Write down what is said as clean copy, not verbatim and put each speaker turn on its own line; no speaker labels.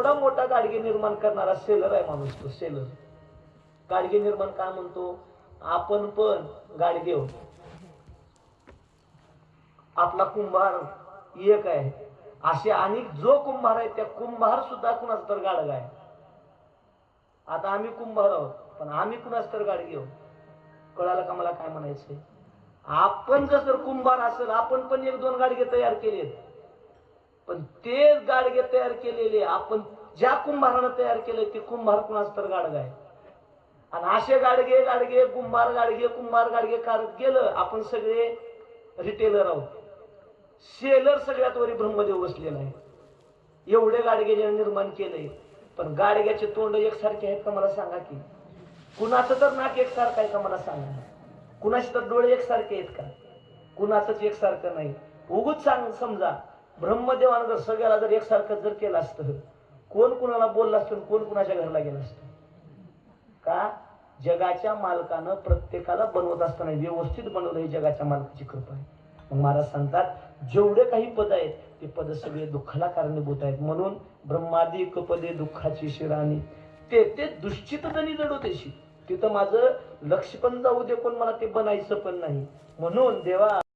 एवढा मोठा गाडगे निर्माण करणारा सेलर आहे माणूस तो सेलर. गाडगे निर्माण काय म्हणतो, आपण पण गाडगे हो, आपला कुंभार एक आहे. असे अनेक जो कुंभार आहे त्या कुंभार सुद्धा कुणाच तर गाडगा आहे. आता आम्ही कुंभार आहोत पण आम्ही कुणाच तर गाडगे हो. कळालं का मला काय म्हणायचंय? आपण जर कुंभार असेल आपण पण एक दोन गाडगे तयार केलेत, पण ते गाडगे तयार केलेले आपण ज्या कुंभारानं तयार केले ते कुंभार कुणाच तर गाडगा आहे. आणि असे गाडगे गाडगे कुंभार गाडगे करत गेलं आपण सगळे रिटेलर आहोत. सेलर सगळ्यात वरी ब्रह्मदेव बसलेला आहे. एवढे गाडगे ज्याने निर्माण केले, पण गाडग्याचे तोंड एकसारखे आहेत का मला सांगा की? कुणाचं तर नाक एकसारखं आहे का मला सांगा? कुणाचे तर डोळे एकसारखे आहेत का? कुणाचंच एकसारखं नाही. उगूच सांग समजा ब्रह्मदेवानं जर सगळ्याला जर एकसारखं जर केलं असतं, कोण कुणाला बोललं असतं, कोण कुणाच्या घरला गेलं असतं का? जगाच्या मालकानं प्रत्येकाला बनवत असताना व्यवस्थित बनवलं, ही जगाच्या मालकाची कृपा आहे. मग महाराज सांगतात जेवढे काही पद आहेत ते पद सगळे दुःखाला कारणीभूत आहेत. म्हणून ब्रह्मादिक पदे दुःखाची शिराणी, ते दुश्चित जणी जडोदेशी. तिथं माझं लक्ष पण जाऊ दे, पण मला ते बनायचं पण नाही. म्हणून देवा